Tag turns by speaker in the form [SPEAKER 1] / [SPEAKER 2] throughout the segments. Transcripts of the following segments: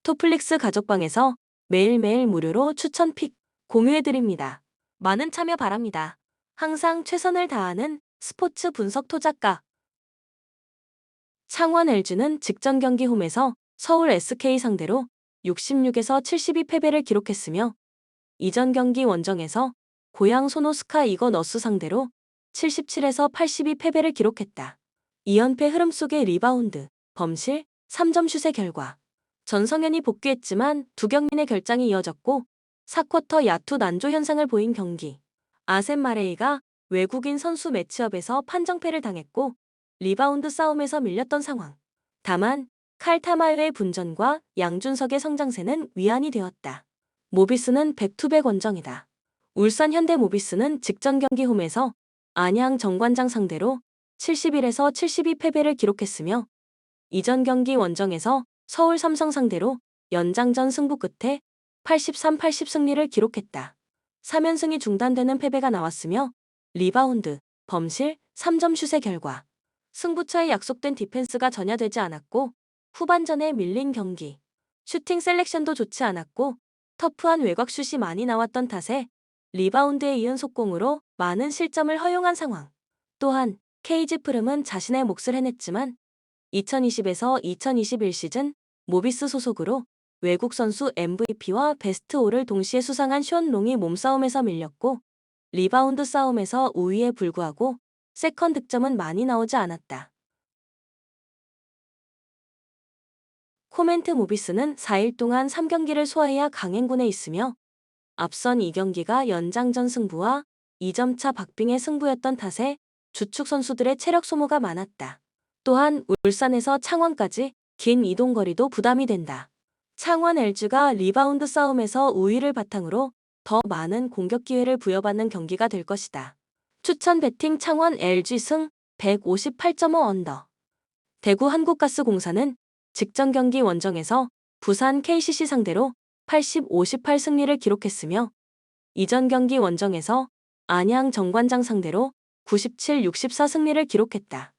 [SPEAKER 1] 토플릭스 가족방에서 매일매일 무료로 추천 픽 공유해드립니다. 많은 참여 바랍니다. 항상 최선을 다하는 스포츠 분석 토작가. 창원 LG는 직전 경기 홈에서 서울 SK 상대로 66에서 72패배를 기록했으며 이전 경기 원정에서 고양 소노스카 이거너스 상대로 77에서 82패배를 기록했다. 2연패 흐름 속의 리바운드, 범실, 3점 슛의 결과. 전성현이 복귀했지만 두 경민의 결장이 이어졌고 4쿼터 야투 난조 현상을 보인 경기. 아셈 마레이가 외국인 선수 매치업에서 판정패를 당했고 리바운드 싸움에서 밀렸던 상황. 다만 칼타마요의 분전과 양준석의 성장세는 위안이 되었다. 모비스는 백투백 원정이다. 울산 현대 모비스는 직전 경기 홈에서 안양 정관장 상대로 71에서 72패배를 기록했으며 이전 경기 원정에서 서울 삼성 상대로 연장전 승부 끝에 83-80 승리를 기록했다. 3연승이 중단되는 패배가 나왔으며 리바운드, 범실, 3점 슛의 결과. 승부처에 약속된 디펜스가 전혀 되지 않았고 후반전에 밀린 경기. 슈팅 셀렉션도 좋지 않았고 터프한 외곽슛이 많이 나왔던 탓에 리바운드에 이은 속공으로 많은 실점을 허용한 상황. 또한 KG 프름은 자신의 몫을 해냈지만 2020에서 2021 시즌 모비스 소속으로 외국 선수 MVP와 베스트 5를 동시에 수상한 숀 롱이 몸싸움에서 밀렸고 리바운드 싸움에서 우위에 불구하고 세컨 득점은 많이 나오지 않았다. 코멘트 모비스는 4일 동안 3경기를 소화해야 강행군에 있으며 앞선 2경기가 연장전 승부와 2점차 박빙의 승부였던 탓에 주축 선수들의 체력 소모가 많았다. 또한 울산에서 창원까지 긴 이동거리도 부담이 된다. 창원 LG가 리바운드 싸움에서 우위를 바탕으로 더 많은 공격 기회를 부여받는 경기가 될 것이다. 추천 베팅 창원 LG 승 158.5 언더. 대구 한국가스공사는 직전 경기 원정에서 부산 KCC 상대로 80-58 승리를 기록했으며 이전 경기 원정에서 안양 정관장 상대로 97-64 승리를 기록했다.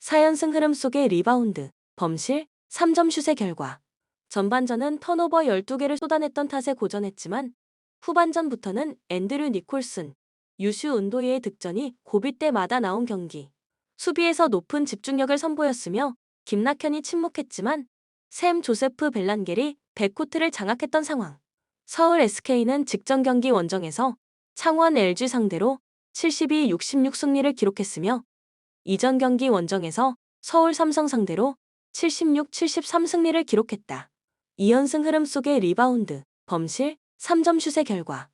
[SPEAKER 1] 4연승 흐름 속의 리바운드, 범실, 3점 슛의 결과. 전반전은 턴오버 12개를 쏟아냈던 탓에 고전했지만 후반전부터는 앤드류 니콜슨, 유슈 은도이의 득점이 고비 때마다 나온 경기. 수비에서 높은 집중력을 선보였으며 김낙현이 침묵했지만 샘 조세프 벨란겔이 백코트를 장악했던 상황. 서울 SK는 직전 경기 원정에서 창원 LG 상대로 72-66 승리를 기록했으며 이전 경기 원정에서 서울 삼성 상대로 76-73 승리를 기록했다. 2연승 흐름 속의 리바운드, 범실, 3점 슛의 결과.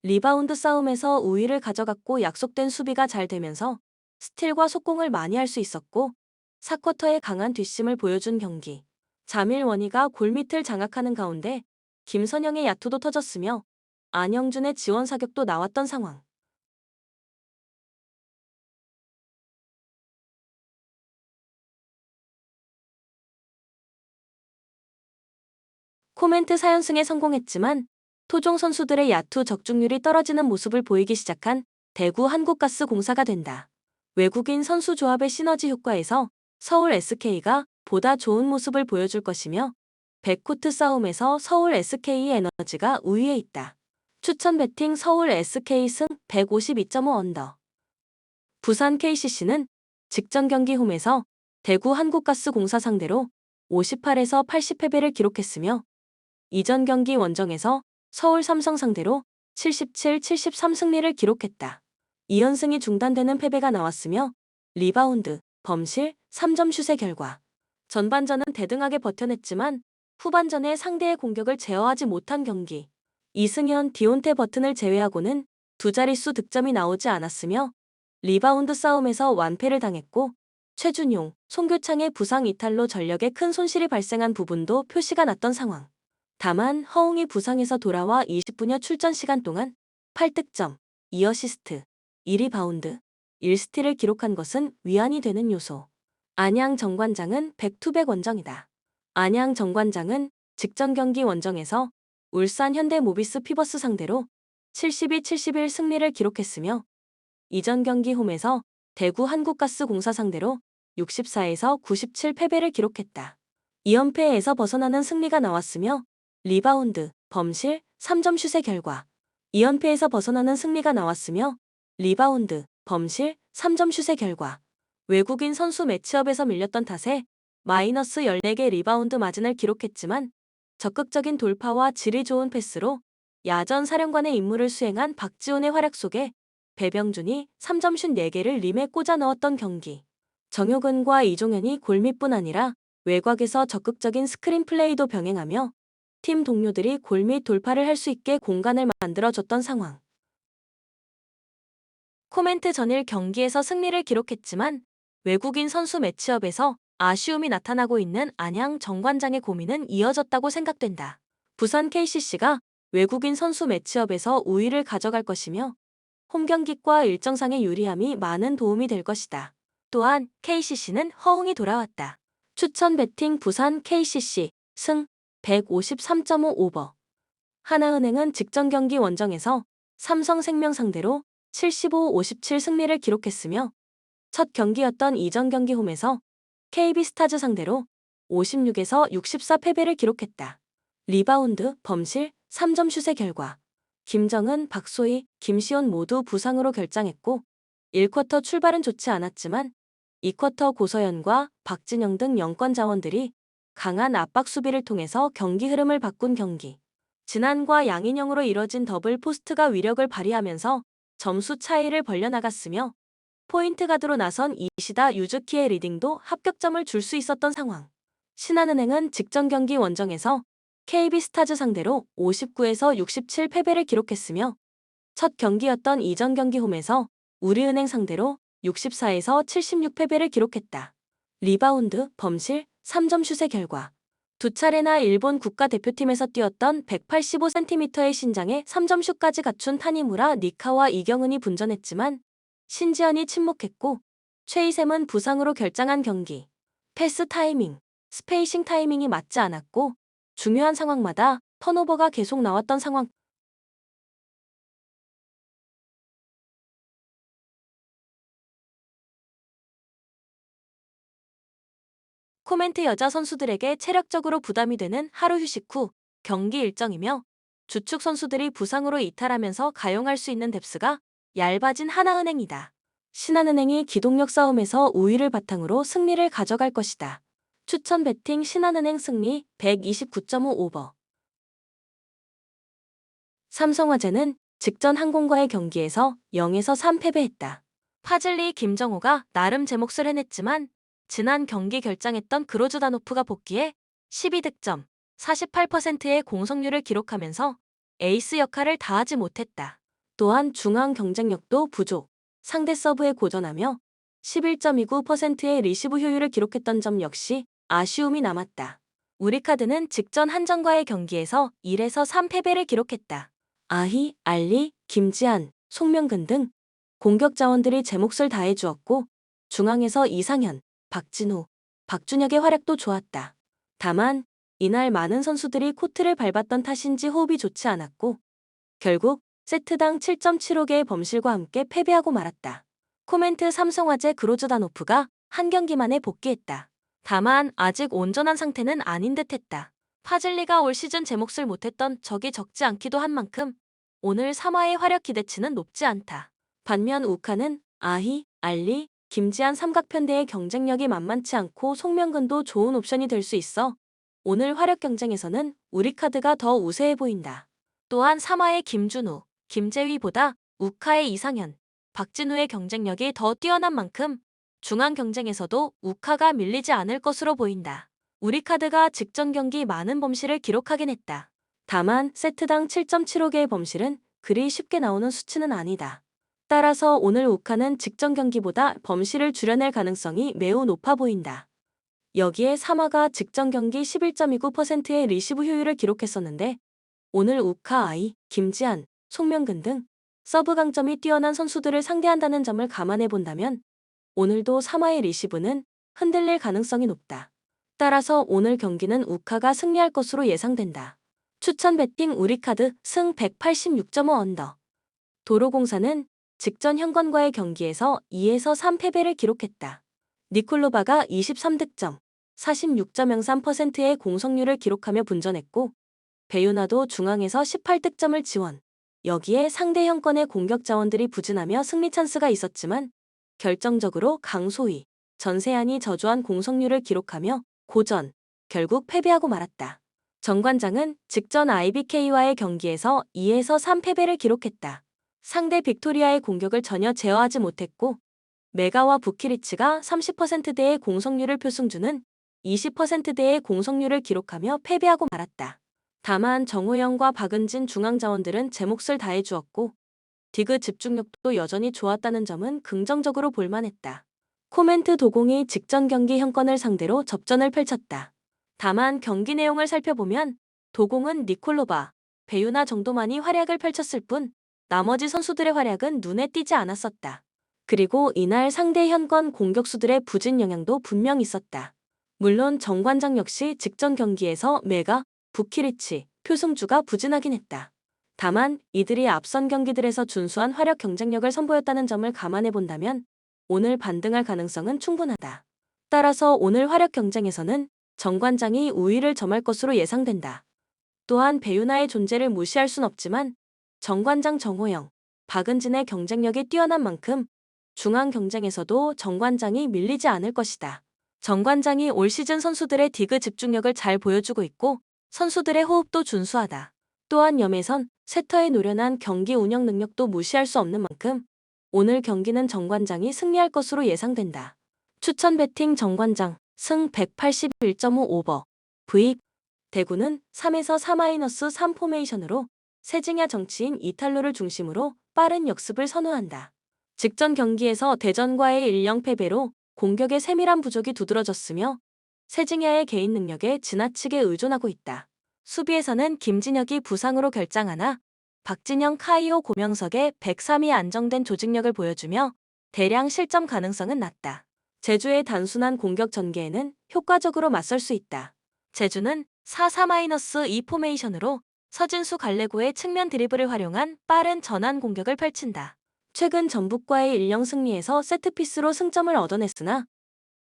[SPEAKER 1] 리바운드 싸움에서 우위를 가져갔고 약속된 수비가 잘 되면서 스틸과 속공을 많이 할 수 있었고 4쿼터에 강한 뒷심을 보여준 경기. 자밀 원희가 골밑을 장악하는 가운데 김선영의 야투도 터졌으며 안영준의 지원 사격도 나왔던 상황. 코멘트 4연승에 성공했지만 토종 선수들의 야투 적중률이 떨어지는 모습을 보이기 시작한 대구 한국가스공사가 된다. 외국인 선수 조합의 시너지 효과에서 서울 SK가 보다 좋은 모습을 보여줄 것이며 백코트 싸움에서 서울 SK 에너지가 우위에 있다. 추천 베팅 서울 SK 승 152.5 언더. 부산 KCC는 직전 경기 홈에서 대구 한국가스공사 상대로 58에서 80패배를 기록했으며 이전 경기 원정에서 서울 삼성 상대로 77-73 승리를 기록했다. 2연승이 중단되는 패배가 나왔으며 리바운드, 범실, 3점 슛의 결과. 전반전은 대등하게 버텨냈지만 후반전에 상대의 공격을 제어하지 못한 경기. 이승현, 디온테 버튼을 제외하고는 두 자릿수 득점이 나오지 않았으며 리바운드 싸움에서 완패를 당했고 최준용, 송교창의 부상 이탈로 전력에 큰 손실이 발생한 부분도 표시가 났던 상황. 다만 허웅이 부상에서 돌아와 20분여 출전 시간 동안 8득점, 2어시스트, 1리바운드, 1스틸을 기록한 것은 위안이 되는 요소. 안양 정관장은 백투백 원정이다. 안양 정관장은 직전 경기 원정에서 울산 현대 모비스 피버스 상대로 72-71 승리를 기록했으며 이전 경기 홈에서 대구 한국가스공사 상대로 64에서 97 패배를 기록했다. 2연패에서 벗어나는 승리가 나왔으며 리바운드, 범실, 3점 슛의 결과. 2연패에서 벗어나는 승리가 나왔으며 리바운드, 범실, 3점 슛의 결과. 외국인 선수 매치업에서 밀렸던 탓에 마이너스 14개 리바운드 마진을 기록했지만 적극적인 돌파와 질이 좋은 패스로 야전 사령관의 임무를 수행한 박지훈의 활약 속에 배병준이 3점 슛 4개를 림에 꽂아 넣었던 경기. 정효근과 이종현이 골밑뿐 아니라 외곽에서 적극적인 스크린 플레이도 병행하며 팀 동료들이 골밑 돌파를 할 수 있게 공간을 만들어줬던 상황. 코멘트 전일 경기에서 승리를 기록했지만 외국인 선수 매치업에서 아쉬움이 나타나고 있는 안양 정관장의 고민은 이어졌다고 생각된다. 부산 KCC가 외국인 선수 매치업에서 우위를 가져갈 것이며 홈경기과 일정상의 유리함이 많은 도움이 될 것이다. 또한 KCC는 허웅이 돌아왔다. 추천 배팅 부산 KCC 승 153.5 오버. 하나은행은 직전 경기 원정에서 삼성생명 상대로 75-57 승리를 기록했으며 첫 경기였던 이전 경기 홈에서 KB스타즈 상대로 56에서 64 패배를 기록했다. 리바운드, 범실, 3점 슛의 결과. 김정은, 박소희, 김시온 모두 부상으로 결장했고 1쿼터 출발은 좋지 않았지만 2쿼터 고서연과 박진영 등 영권 자원들이 강한 압박 수비를 통해서 경기 흐름을 바꾼 경기. 진한과 양인영으로 이뤄진 더블 포스트가 위력을 발휘하면서 점수 차이를 벌려나갔으며 포인트 가드로 나선 이시다 유즈키의 리딩도 합격점을 줄 수 있었던 상황. 신한은행은 직전 경기 원정에서 KB스타즈 상대로 59에서 67 패배를 기록했으며 첫 경기였던 이전 경기 홈에서 우리은행 상대로 64에서 76 패배를 기록했다. 리바운드, 범실, 3점 슛의 결과. 두 차례나 일본 국가대표팀에서 뛰었던 185cm의 신장에 3점 슛까지 갖춘 타니무라 니카와 이경은이 분전했지만 신지연이 침묵했고 최희샘은 부상으로 결장한 경기. 패스 타이밍, 스페이싱 타이밍이 맞지 않았고 중요한 상황마다 턴오버가 계속 나왔던 상황. 코멘트 여자 선수들에게 체력적으로 부담이 되는 하루 휴식 후 경기 일정이며 주축 선수들이 부상으로 이탈하면서 가용할 수 있는 뎁스가 얇아진 하나은행이다. 신한은행이 기동력 싸움에서 우위를 바탕으로 승리를 가져갈 것이다. 추천 배팅 신한은행 승리 129.5 오버. 삼성화재는 직전 항공과의 경기에서 0에서 3 패배했다. 파즐리 김정호가 나름 제 몫을 해냈지만 지난 경기 결장했던 그로즈다노프가 복귀해 12득점, 48%의 공성률을 기록하면서 에이스 역할을 다하지 못했다. 또한 중앙 경쟁력도 부족, 상대 서브에 고전하며 11.29%의 리시브 효율을 기록했던 점 역시 아쉬움이 남았다. 우리카드는 직전 한정과의 경기에서 1에서 3 패배를 기록했다. 아희, 알리, 김지한, 송명근 등 공격 자원들이 제 몫을 다해주었고 중앙에서 이상현, 박진호, 박준혁의 활약도 좋았다. 다만 이날 많은 선수들이 코트를 밟았던 탓인지 호흡이 좋지 않았고 결국 세트당 7.75개의 범실과 함께 패배하고 말았다. 코멘트 삼성화재 그로즈다노프가 한 경기만에 복귀했다. 다만 아직 온전한 상태는 아닌 듯했다. 파즐리가 올 시즌 제 몫을 못했던 적이 적지 않기도 한 만큼 오늘 3화의 활약 기대치는 높지 않다. 반면 우카는 아희, 알리, 김지한 삼각편대의 경쟁력이 만만치 않고 송명근도 좋은 옵션이 될 수 있어 오늘 활약 경쟁에서는 우리카드가 더 우세해 보인다. 또한 3화의 김준우, 김재휘보다 우카의 이상현, 박진우의 경쟁력이 더 뛰어난 만큼 중앙 경쟁에서도 우카가 밀리지 않을 것으로 보인다. 우리카드가 직전 경기 많은 범실을 기록하긴 했다. 다만 세트당 7.75개의 범실은 그리 쉽게 나오는 수치는 아니다. 따라서 오늘 우카는 직전 경기보다 범실을 줄여낼 가능성이 매우 높아 보인다. 여기에 3화가 직전 경기 11.29%의 리시브 효율을 기록했었는데 오늘 우카 아이, 김지한, 송명근 등 서브 강점이 뛰어난 선수들을 상대한다는 점을 감안해 본다면 오늘도 3화의 리시브는 흔들릴 가능성이 높다. 따라서 오늘 경기는 우카가 승리할 것으로 예상된다. 추천 배팅 우리카드 승 186.5 언더. 도로공사는 직전 현건과의 경기에서 2에서 3 패배를 기록했다. 니콜로바가 23득점, 46.03%의 공성률을 기록하며 분전했고 배유나도 중앙에서 18득점을 지원. 여기에 상대 형권의 공격 자원들이 부진하며 승리 찬스가 있었지만 결정적으로 강소희, 전세안이 저조한 공성률을 기록하며 고전, 결국 패배하고 말았다. 정관장은 직전 IBK와의 경기에서 2에서 3 패배를 기록했다. 상대 빅토리아의 공격을 전혀 제어하지 못했고 메가와 부키리치가 30%대의 공성률을 표승주는 20%대의 공성률을 기록하며 패배하고 말았다. 다만 정호영과 박은진 중앙자원들은 제 몫을 다해주었고 디그 집중력도 여전히 좋았다는 점은 긍정적으로 볼만했다. 코멘트 도공이 직전 경기 형권을 상대로 접전을 펼쳤다. 다만 경기 내용을 살펴보면 도공은 니콜로바, 배유나 정도만이 활약을 펼쳤을 뿐 나머지 선수들의 활약은 눈에 띄지 않았었다. 그리고 이날 상대 현권 공격수들의 부진 영향도 분명 있었다. 물론 정관장 역시 직전 경기에서 메가, 부키리치, 표승주가 부진하긴 했다. 다만 이들이 앞선 경기들에서 준수한 활약 경쟁력을 선보였다는 점을 감안해 본다면 오늘 반등할 가능성은 충분하다. 따라서 오늘 활약 경쟁에서는 정관장이 우위를 점할 것으로 예상된다. 또한 배유나의 존재를 무시할 순 없지만 정관장 정호영, 박은진의 경쟁력이 뛰어난 만큼 중앙 경쟁에서도 정관장이 밀리지 않을 것이다. 정관장이 올 시즌 선수들의 디그 집중력을 잘 보여주고 있고 선수들의 호흡도 준수하다. 또한 염혜선, 세터의 노련한 경기 운영 능력도 무시할 수 없는 만큼 오늘 경기는 정관장이 승리할 것으로 예상된다. 추천 배팅 정관장 승 181.5 오버 부입 대구는 3에서 4-3 포메이션으로 세징야 정치인 이탈로를 중심으로 빠른 역습을 선호한다. 직전 경기에서 대전과의 1-0 패배로 공격의 세밀한 부족이 두드러졌으며 세징야의 개인 능력에 지나치게 의존하고 있다. 수비에서는 김진혁이 부상으로 결장하나 박진영, 카이오, 고명석의 103이 안정된 조직력을 보여주며 대량 실점 가능성은 낮다. 제주의 단순한 공격 전개에는 효과적으로 맞설 수 있다. 제주는 4-4-2 포메이션으로 서진수 갈레고의 측면 드리블을 활용한 빠른 전환 공격을 펼친다. 최근 전북과의 1-0 승리에서 세트피스로 승점을 얻어냈으나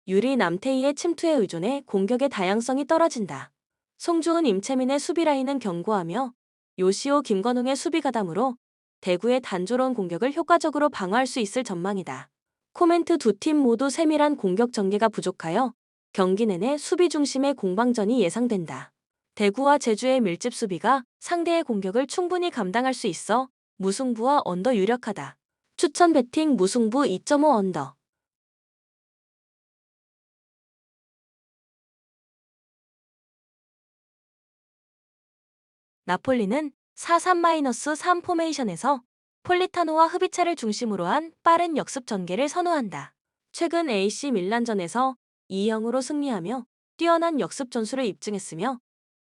[SPEAKER 1] 유리 남태희의 침투에 의존해 공격의 다양성이 떨어진다. 송주은, 임채민의 수비 라인은 견고하며 요시오, 김건웅의 수비 가담으로 대구의 단조로운 공격을 효과적으로 방어할 수 있을 전망이다. 코멘트 두 팀 모두 세밀한 공격 전개가 부족하여 경기 내내 수비 중심의 공방전이 예상된다. 대구와 제주의 밀집 수비가 상대의 공격을 충분히 감당할 수 있어 무승부와 언더 유력하다. 추천 배팅 무승부 2.5 언더. 나폴리는 4-3-3 포메이션에서 폴리타노와 흐비차를 중심으로 한 빠른 역습 전개를 선호한다. 최근 AC 밀란전에서 2-0으로 승리하며 뛰어난 역습 전술을 입증했으며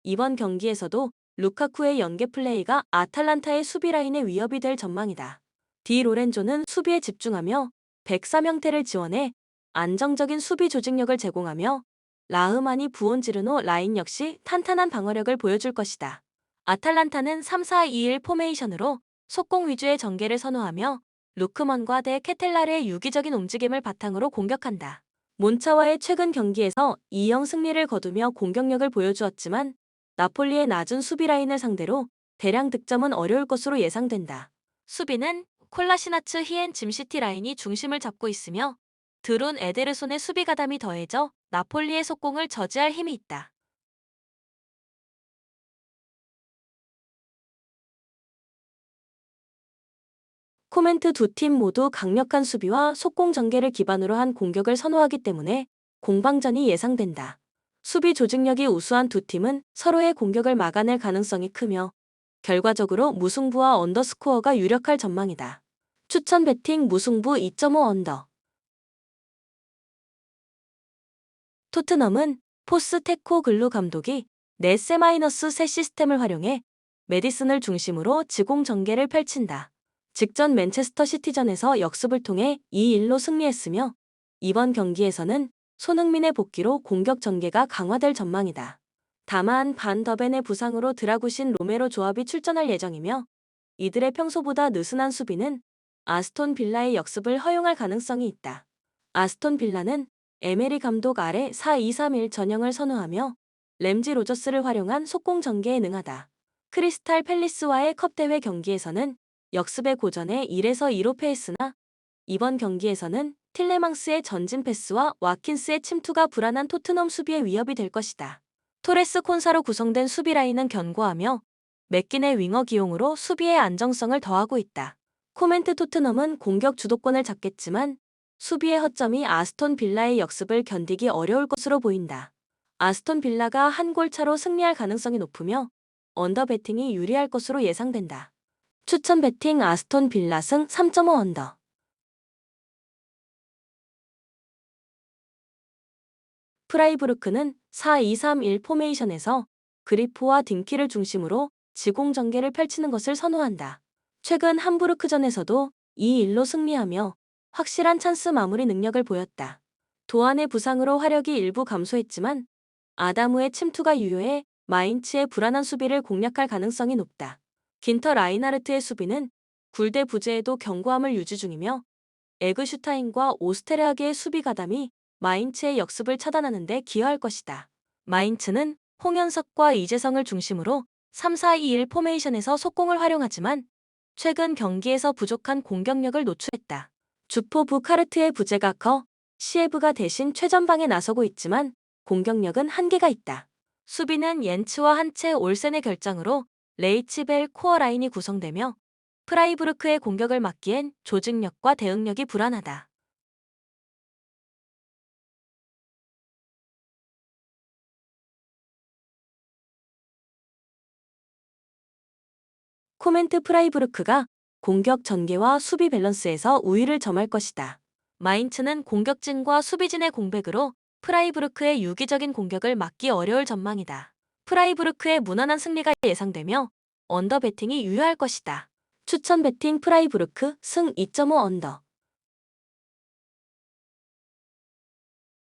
[SPEAKER 1] 이번 경기에서도 루카쿠의 연계 플레이가 아탈란타의 수비 라인의 위협이 될 전망이다. 디 로렌조는 수비에 집중하며 103 형태를 지원해 안정적인 수비 조직력을 제공하며 라흐마니, 부온지르노 라인 역시 탄탄한 방어력을 보여줄 것이다. 아탈란타는 3-4-2-1 포메이션으로 속공 위주의 전개를 선호하며 루크먼과 데 케텔라르의 유기적인 움직임을 바탕으로 공격한다. 몬차와의 최근 경기에서 2-0 승리를 거두며 공격력을 보여주었지만 나폴리의 낮은 수비 라인을 상대로 대량 득점은 어려울 것으로 예상된다. 수비는 콜라시나츠, 히엔, 짐시티 라인이 중심을 잡고 있으며 드론, 에데르손의 수비 가담이 더해져 나폴리의 속공을 저지할 힘이 있다. 코멘트 두 팀 모두 강력한 수비와 속공 전개를 기반으로 한 공격을 선호하기 때문에 공방전이 예상된다. 수비 조직력이 우수한 두 팀은 서로의 공격을 막아낼 가능성이 크며 결과적으로 무승부와 언더스코어가 유력할 전망이다. 추천 배팅 무승부 2.5 언더. 토트넘은 포스테코글루 감독이 네세-셋 시스템을 활용해 메디슨을 중심으로 지공 전개를 펼친다. 직전 맨체스터 시티전에서 역습을 통해 2-1로 승리했으며 이번 경기에서는 손흥민의 복귀로 공격 전개가 강화될 전망이다. 다만 반 더벤의 부상으로 드라구신, 로메로 조합이 출전할 예정이며 이들의 평소보다 느슨한 수비는 아스톤 빌라의 역습을 허용할 가능성이 있다. 아스톤 빌라는 에메리 감독 아래 4-2-3-1 전형을 선호하며 램지, 로저스를 활용한 속공 전개에 능하다. 크리스탈 팰리스와의 컵 대회 경기에서는 역습의 고전에 1에서 2로 패했으나 이번 경기에서는 틸레망스의 전진 패스와 와킨스의 침투가 불안한 토트넘 수비에 위협이 될 것이다. 토레스 콘사로 구성된 수비 라인은 견고하며 맥긴의 윙어 기용으로 수비의 안정성을 더하고 있다. 코멘트 토트넘은 공격 주도권을 잡겠지만 수비의 허점이 아스톤 빌라의 역습을 견디기 어려울 것으로 보인다. 아스톤 빌라가 한 골 차로 승리할 가능성이 높으며 언더 배팅이 유리할 것으로 예상된다. 추천 배팅 아스톤 빌라 승 3.5 언더. 프라이부르크는 4-2-3-1 포메이션에서 그리포와 딩키를 중심으로 지공 전개를 펼치는 것을 선호한다. 최근 함부르크전에서도 2-1로 승리하며 확실한 찬스 마무리 능력을 보였다. 도안의 부상으로 화력이 일부 감소했지만 아다무의 침투가 유효해 마인츠의 불안한 수비를 공략할 가능성이 높다. 긴터 라이나르트의 수비는 굴대 부재에도 견고함을 유지 중이며 에그슈타인과 오스테르하게의 수비 가담이 마인츠의 역습을 차단하는 데 기여할 것이다. 마인츠는 홍현석과 이재성을 중심으로 3-4-2-1 포메이션에서 속공을 활용하지만 최근 경기에서 부족한 공격력을 노출했다. 주포 부카르트의 부재가 커 시에브가 대신 최전방에 나서고 있지만 공격력은 한계가 있다. 수비는 옌츠와 한체 올센의 결장으로 레이치벨 코어 라인이 구성되며 프라이부르크의 공격을 막기엔 조직력과 대응력이 불안하다. 코멘트 프라이부르크가 공격 전개와 수비 밸런스에서 우위를 점할 것이다. 마인츠는 공격진과 수비진의 공백으로 프라이부르크의 유기적인 공격을 막기 어려울 전망이다. 프라이부르크의 무난한 승리가 예상되며 언더 배팅이 유효할 것이다. 추천 배팅 프라이부르크 승 2.5 언더.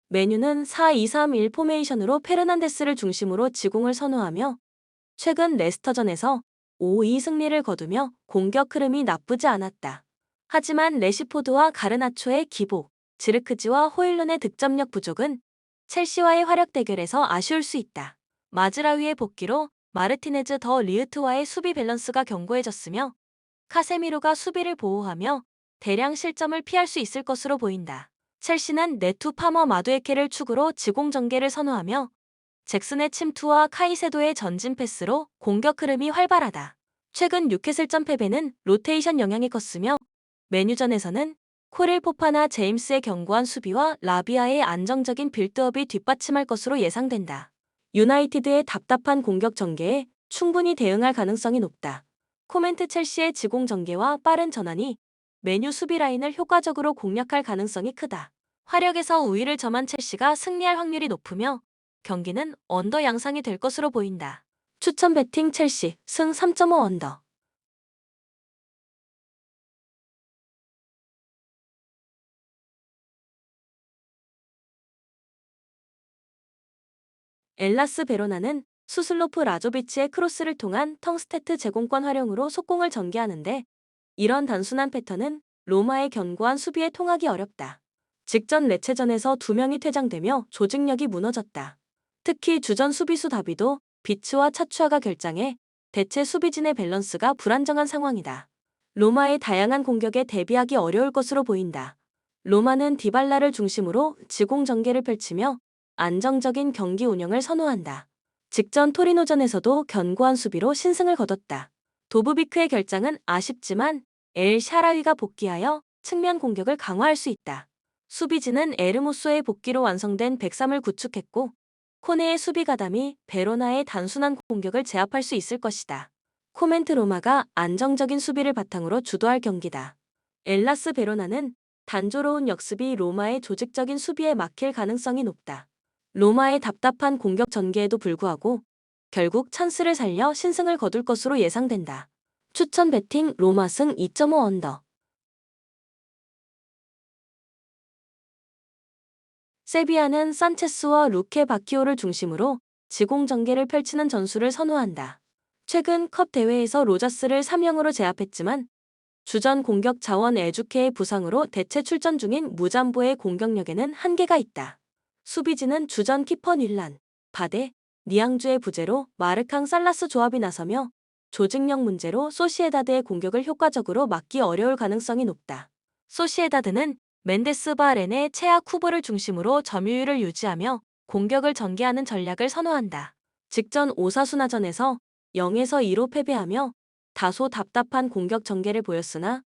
[SPEAKER 1] 메뉴는 4-2-3-1 포메이션으로 페르난데스를 중심으로 지공을 선호하며 최근 레스터전에서 5-2 승리를 거두며 공격 흐름이 나쁘지 않았다. 하지만 레시포드와 가르나초의 기복, 지르크지와 호일룬의 득점력 부족은 첼시와의 활약 대결에서 아쉬울 수 있다. 마즈라위의 복귀로 마르티네즈 더 리으트와의 수비 밸런스가 견고해졌으며 카세미로가 수비를 보호하며 대량 실점을 피할 수 있을 것으로 보인다. 첼시는 네투 파머 마두에케를 축으로 지공 전개를 선호하며 잭슨의 침투와 카이세도의 전진 패스로 공격 흐름이 활발하다. 최근 뉴캐슬전 패배는 로테이션 영향이 컸으며 메뉴전에서는 코릴 포파나 제임스의 견고한 수비와 라비아의 안정적인 빌드업이 뒷받침할 것으로 예상된다. 유나이티드의 답답한 공격 전개에 충분히 대응할 가능성이 높다. 코멘트 첼시의 지공 전개와 빠른 전환이 메뉴 수비 라인을 효과적으로 공략할 가능성이 크다. 화력에서 우위를 점한 첼시가 승리할 확률이 높으며 경기는 언더 양상이 될 것으로 보인다. 추천 배팅 첼시 승 3.5 언더. 엘라스 베로나는 수슬로프 라조비치의 크로스를 통한 텅스테트 제공권 활용으로 속공을 전개하는데 이런 단순한 패턴은 로마의 견고한 수비에 통하기 어렵다. 직전 레체전에서 2명이 퇴장되며 조직력이 무너졌다. 특히 주전 수비수 다비도 비츠와 차추아가 결장해 대체 수비진의 밸런스가 불안정한 상황이다. 로마의 다양한 공격에 대비하기 어려울 것으로 보인다. 로마는 디발라를 중심으로 지공 전개를 펼치며 안정적인 경기 운영을 선호한다. 직전 토리노전에서도 견고한 수비로 신승을 거뒀다. 도브비크의 결장은 아쉽지만 엘 샤라위가 복귀하여 측면 공격을 강화할 수 있다. 수비진은 에르모소의 복귀로 완성된 103을 구축했고 코네의 수비 가담이 베로나의 단순한 공격을 제압할 수 있을 것이다. 코멘트 로마가 안정적인 수비를 바탕으로 주도할 경기다. 엘라스 베로나는 단조로운 역습이 로마의 조직적인 수비에 막힐 가능성이 높다. 로마의 답답한 공격 전개에도 불구하고 결국 찬스를 살려 신승을 거둘 것으로 예상된다. 추천 배팅 로마 승 2.5 언더. 세비야는 산체스와 루케 바키오를 중심으로 지공 전개를 펼치는 전술을 선호한다. 최근 컵 대회에서 로자스를 3-0으로 제압했지만 주전 공격 자원 에주케의 부상으로 대체 출전 중인 무잠보의 공격력에는 한계가 있다. 수비진은 주전 키퍼 닐란, 바데, 니앙주의 부재로 마르캉 살라스 조합이 나서며 조직력 문제로 소시에다드의 공격을 효과적으로 막기 어려울 가능성이 높다. 소시에다드는 멘데스 바렌의 최악 후보를 중심으로 점유율을 유지하며 공격을 전개하는 전략을 선호한다. 직전 오사수나전에서 0에서 2로 패배하며 다소 답답한 공격 전개를 보였으나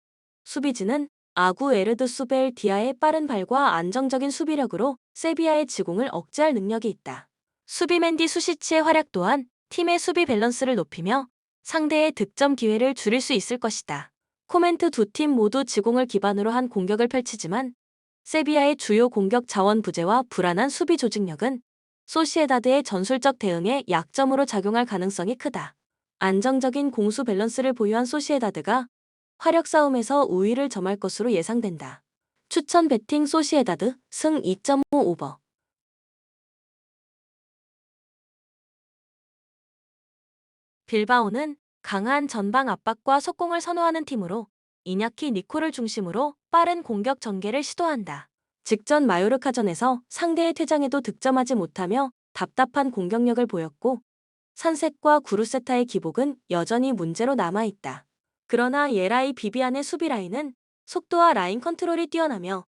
[SPEAKER 1] 수비진은 아구 에르드 수벨 디아의 빠른 발과 안정적인 수비력으로 세비야의 지공을 억제할 능력이 있다. 수비 맨디 수시치의 활약 또한 팀의 수비 밸런스를 높이며 상대의 득점 기회를 줄일 수 있을 것이다. 코멘트 두 팀 모두 지공을 기반으로 한 공격을 펼치지만 세비야의 주요 공격 자원 부재와 불안한 수비 조직력은 소시에다드의 전술적 대응에 약점으로 작용할 가능성이 크다. 안정적인 공수 밸런스를 보유한 소시에다드가 화력 싸움에서 우위를 점할 것으로 예상된다. 추천 베팅 소시에다드 승 2.5 오버. 빌바오는 강한 전방 압박과 속공을 선호하는 팀으로 이냐키 니코를 중심으로 빠른 공격 전개를 시도한다. 직전 마요르카전에서 상대의 퇴장에도 득점하지 못하며 답답한 공격력을 보였고 산색과 구루세타의 기복은 여전히 문제로 남아있다. 그러나 예라이 비비안의 수비 라인은 속도와 라인 컨트롤이 뛰어나며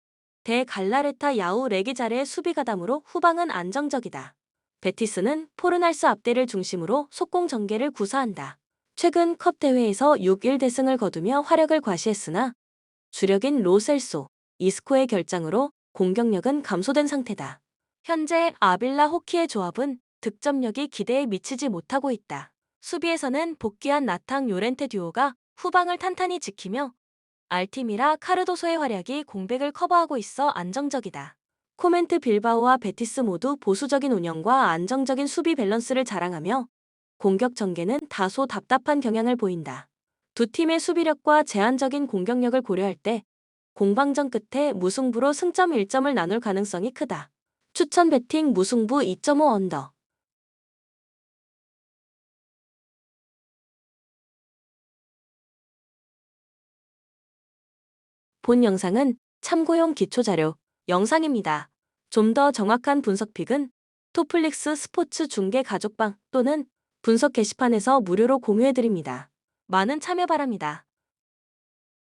[SPEAKER 1] 대 갈라레타 야우 레기자르의 수비 가담으로 후방은 안정적이다. 베티스는 포르날스 앞대를 중심으로 속공 전개를 구사한다. 최근 컵 대회에서 6-1 대승을 거두며 화력을 과시했으나 주력인 로셀소, 이스코의 결장으로 공격력은 감소된 상태다. 현재 아빌라 호키의 조합은 득점력이 기대에 미치지 못하고 있다. 수비에서는 복귀한 나탕 요렌테 듀오가 후방을 탄탄히 지키며 알티미라 카르도소의 활약이 공백을 커버하고 있어 안정적이다. 코멘트 빌바오와 베티스 모두 보수적인 운영과 안정적인 수비 밸런스를 자랑하며 공격 전개는 다소 답답한 경향을 보인다. 두 팀의 수비력과 제한적인 공격력을 고려할 때 공방전 끝에 무승부로 승점 1점을 나눌 가능성이 크다. 추천 베팅 무승부 2.5 언더. 본 영상은 참고용 기초자료 영상입니다. 좀 더 정확한 분석 픽은 토플릭스 스포츠 중계 가족방 또는 분석 게시판에서 무료로 공유해드립니다. 많은 참여 바랍니다.